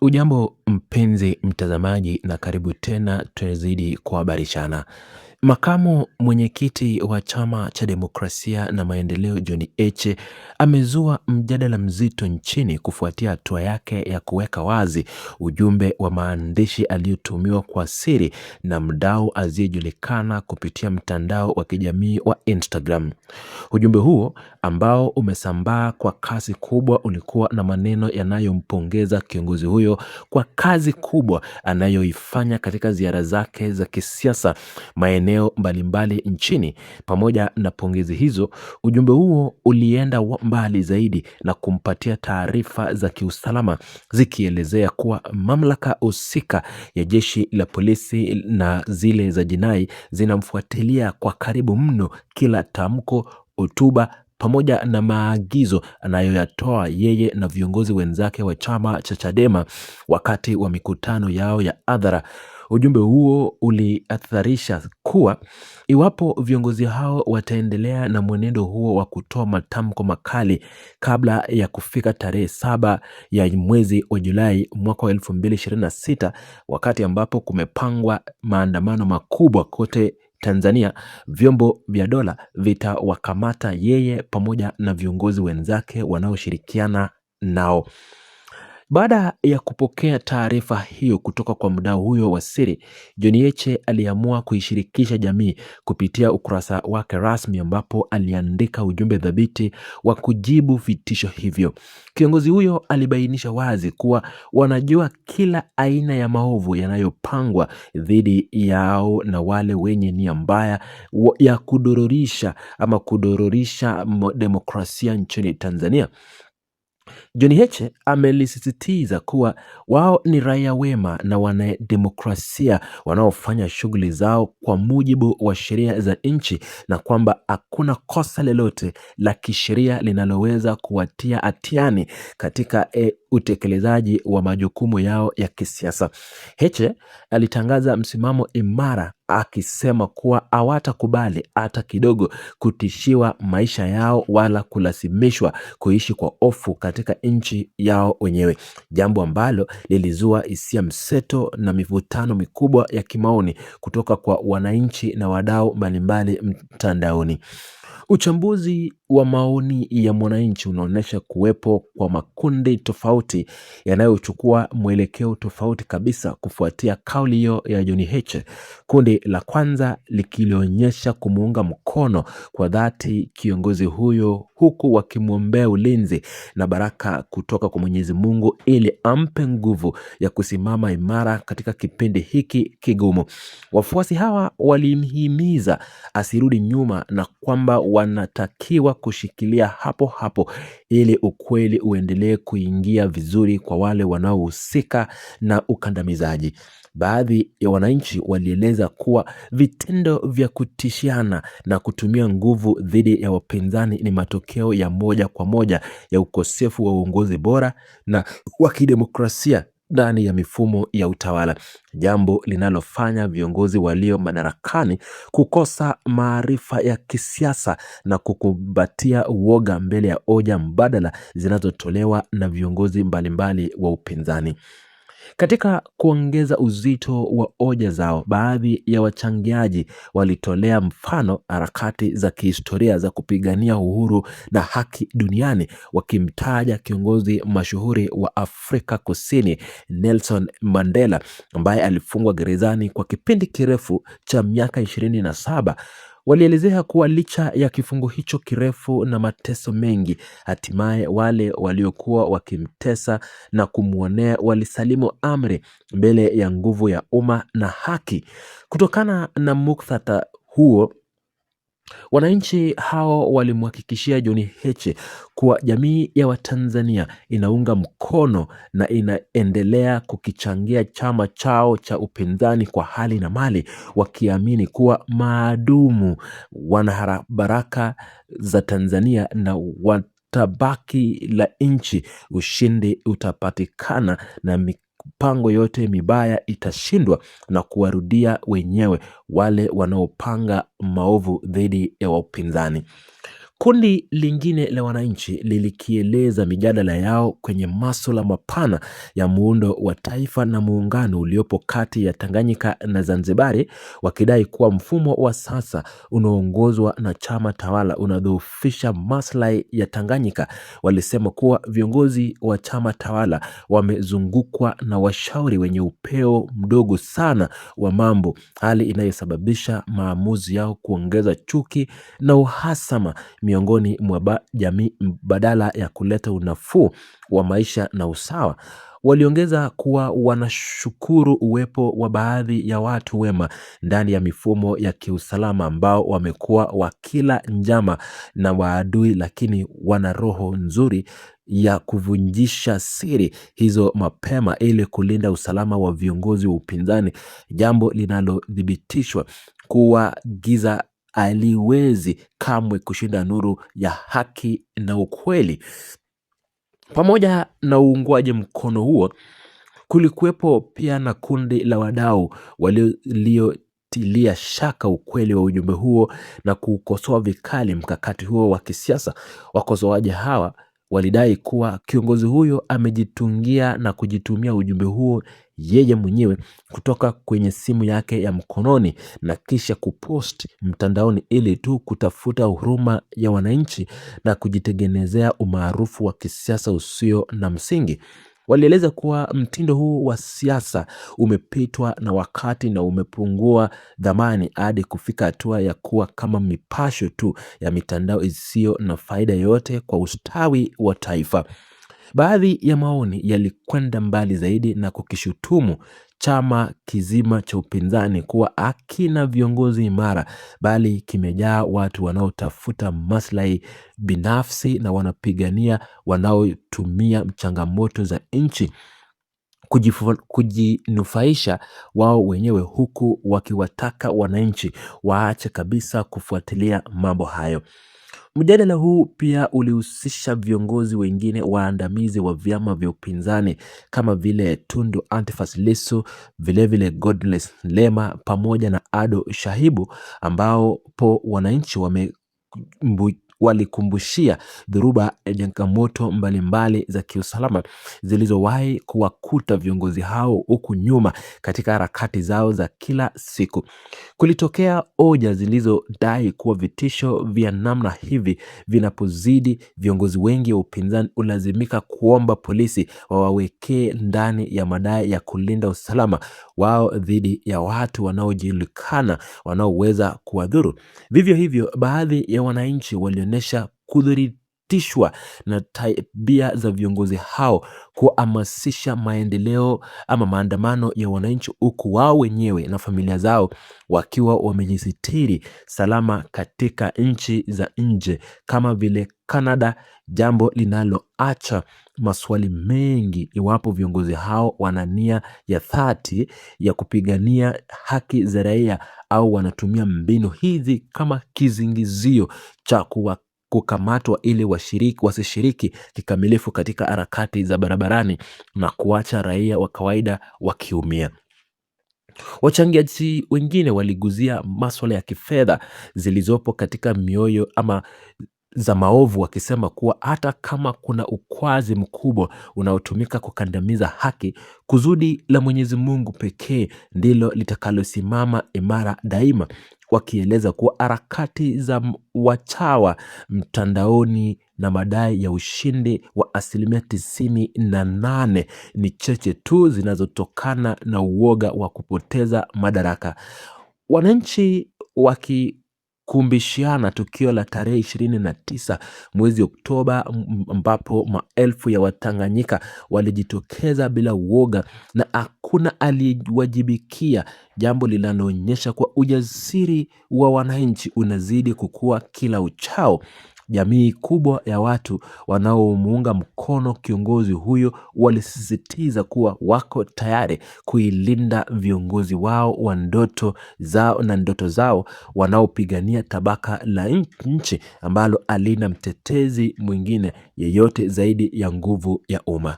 Ujambo mpenzi mtazamaji na karibu tena tunazidi kuhabarishana. Makamu mwenyekiti wa chama cha demokrasia na maendeleo John Heche amezua mjadala mzito nchini kufuatia hatua yake ya kuweka wazi ujumbe wa maandishi aliyotumiwa kwa siri na mdau asiyejulikana kupitia mtandao wa kijamii wa Instagram. Ujumbe huo ambao umesambaa kwa kasi kubwa ulikuwa na maneno yanayompongeza kiongozi huyo kwa kazi kubwa anayoifanya katika ziara zake za kisiasa maeneo mbalimbali nchini. Pamoja na pongezi hizo, ujumbe huo ulienda mbali zaidi na kumpatia taarifa za kiusalama zikielezea kuwa mamlaka husika ya jeshi la polisi na zile za jinai zinamfuatilia kwa karibu mno kila tamko, hotuba pamoja na maagizo anayoyatoa yeye na viongozi wenzake wa chama cha Chadema wakati wa mikutano yao ya hadhara. Ujumbe huo uliatharisha kuwa iwapo viongozi hao wataendelea na mwenendo huo wa kutoa matamko makali kabla ya kufika tarehe 7 ya mwezi wa Julai mwaka wa 2026, wakati ambapo kumepangwa maandamano makubwa kote Tanzania, vyombo vya dola vitawakamata yeye pamoja na viongozi wenzake wanaoshirikiana nao. Baada ya kupokea taarifa hiyo kutoka kwa mdau huyo wa siri, John Heche aliamua kuishirikisha jamii kupitia ukurasa wake rasmi ambapo aliandika ujumbe thabiti wa kujibu vitisho hivyo. Kiongozi huyo alibainisha wazi kuwa wanajua kila aina ya maovu yanayopangwa dhidi yao na wale wenye nia mbaya ya kudororisha demokrasia nchini Tanzania. John Heche amelisisitiza kuwa wao ni raia wema na wanademokrasia wanaofanya shughuli zao kwa mujibu wa sheria za nchi na kwamba hakuna kosa lolote la kisheria linaloweza kuwatia hatiani katika utekelezaji wa majukumu yao ya kisiasa. Heche alitangaza msimamo imara akisema kuwa hawatakubali hata kidogo kutishiwa maisha yao wala kulazimishwa kuishi kwa hofu katika nchi yao wenyewe, jambo ambalo lilizua hisia mseto na mivutano mikubwa ya kimaoni kutoka kwa wananchi na wadau mbalimbali mtandaoni. Uchambuzi wa maoni ya Mwananchi unaonyesha kuwepo kwa makundi tofauti yanayochukua mwelekeo tofauti kabisa kufuatia kauli hiyo ya John Heche. Kundi la kwanza likilionyesha kumuunga mkono kwa dhati kiongozi huyo, huku wakimwombea ulinzi na baraka kutoka kwa Mwenyezi Mungu ili ampe nguvu ya kusimama imara katika kipindi hiki kigumu. Wafuasi hawa walimhimiza asirudi nyuma na kwamba wanatakiwa kushikilia hapo hapo ili ukweli uendelee kuingia vizuri kwa wale wanaohusika na ukandamizaji. Baadhi ya wananchi walieleza kuwa vitendo vya kutishiana na kutumia nguvu dhidi ya wapinzani ni matokeo ya moja kwa moja ya ukosefu wa uongozi bora na wa kidemokrasia ndani ya mifumo ya utawala, jambo linalofanya viongozi walio madarakani kukosa maarifa ya kisiasa na kukumbatia uoga mbele ya hoja mbadala zinazotolewa na viongozi mbalimbali wa upinzani. Katika kuongeza uzito wa hoja zao, baadhi ya wachangiaji walitolea mfano harakati za kihistoria za kupigania uhuru na haki duniani, wakimtaja kiongozi mashuhuri wa Afrika Kusini Nelson Mandela ambaye alifungwa gerezani kwa kipindi kirefu cha miaka 27. Walielezea kuwa licha ya kifungo hicho kirefu na mateso mengi, hatimaye wale waliokuwa wakimtesa na kumwonea walisalimu amri mbele ya nguvu ya umma na haki. Kutokana na muktadha huo, wananchi hao walimhakikishia John Heche kuwa jamii ya Watanzania inaunga mkono na inaendelea kukichangia chama chao cha upinzani kwa hali na mali, wakiamini kuwa maadumu wana baraka za Tanzania na watabaki la nchi, ushindi utapatikana na mipango yote mibaya itashindwa na kuwarudia wenyewe wale wanaopanga maovu dhidi ya wapinzani. Kundi lingine la wananchi lilikieleza mijadala yao kwenye masuala mapana ya muundo wa taifa na muungano uliopo kati ya Tanganyika na Zanzibari, wakidai kuwa mfumo wa sasa unaoongozwa na chama tawala unadhoofisha maslahi ya Tanganyika. Walisema kuwa viongozi wa chama tawala wamezungukwa na washauri wenye upeo mdogo sana wa mambo, hali inayosababisha maamuzi yao kuongeza chuki na uhasama miongoni mwa jamii badala ya kuleta unafuu wa maisha na usawa. Waliongeza kuwa wanashukuru uwepo wa baadhi ya watu wema ndani ya mifumo ya kiusalama ambao wamekuwa wakila njama na waadui, lakini wana roho nzuri ya kuvunjisha siri hizo mapema ili kulinda usalama wa viongozi wa upinzani, jambo linalothibitishwa kuwa giza haliwezi kamwe kushinda nuru ya haki na ukweli. Pamoja na uungwaji mkono huo, kulikuwepo pia na kundi la wadau waliotilia shaka ukweli wa ujumbe huo na kukosoa vikali mkakati huo wa kisiasa. Wakosoaji hawa walidai kuwa kiongozi huyo amejitungia na kujitumia ujumbe huo yeye mwenyewe kutoka kwenye simu yake ya mkononi na kisha kupost mtandaoni ili tu kutafuta huruma ya wananchi na kujitengenezea umaarufu wa kisiasa usio na msingi. Walieleza kuwa mtindo huu wa siasa umepitwa na wakati na umepungua dhamani hadi kufika hatua ya kuwa kama mipasho tu ya mitandao isiyo na faida yote kwa ustawi wa taifa. Baadhi ya maoni yalikwenda mbali zaidi na kukishutumu chama kizima cha upinzani kuwa hakina viongozi imara, bali kimejaa watu wanaotafuta maslahi binafsi na wanapigania wanaotumia changamoto za nchi kujinufaisha wao wenyewe, huku wakiwataka wananchi waache kabisa kufuatilia mambo hayo. Mjadala huu pia ulihusisha viongozi wengine waandamizi wa vyama vya upinzani kama vile Tundu Antipas Lissu, vilevile Godbless Lema pamoja na Ado Shahibu, ambao wananchi walikumbushia dhuruba ya changamoto mbalimbali za kiusalama zilizowahi kuwakuta viongozi hao huku nyuma katika harakati zao za kila siku. Kulitokea hoja zilizodai kuwa vitisho vya namna hivi vinapozidi, viongozi wengi wa upinzani ulazimika kuomba polisi wawawekee ndani ya madai ya kulinda usalama wao dhidi ya watu wanaojulikana wanaoweza kuwadhuru. Vivyo hivyo, baadhi ya wananchi walionyesha kudhurishwa na tabia za viongozi hao kuhamasisha maendeleo ama maandamano ya wananchi, huku wao wenyewe na familia zao wakiwa wamejisitiri salama katika nchi za nje kama vile Canada, jambo linaloacha maswali mengi iwapo viongozi hao wana nia ya dhati ya kupigania haki za raia au wanatumia mbinu hizi kama kizingizio cha kukamatwa ili wasishiriki kikamilifu katika harakati za barabarani na kuacha raia wa kawaida wakiumia. Wachangiaji wengine waliguzia masuala ya kifedha zilizopo katika mioyo ama za maovu, wakisema kuwa hata kama kuna ukwazi mkubwa unaotumika kukandamiza haki, kusudi la Mwenyezi Mungu pekee ndilo litakalosimama imara daima, wakieleza kuwa harakati za wachawa mtandaoni na madai ya ushindi wa 98% ni cheche tu zinazotokana na uoga wa kupoteza madaraka. Wananchi wakikumbushiana tukio la tarehe 29 mwezi Oktoba ambapo maelfu ya Watanganyika walijitokeza bila uoga na hakuna aliyewajibikia, jambo linaloonyesha kwa ujasiri wa wananchi unazidi kukua kila uchao. Jamii kubwa ya watu wanaomuunga mkono kiongozi huyo walisisitiza kuwa wako tayari kuilinda viongozi wao wa ndoto zao wanaopigania tabaka la nchi ambalo halina mtetezi mwingine yeyote zaidi ya nguvu ya umma.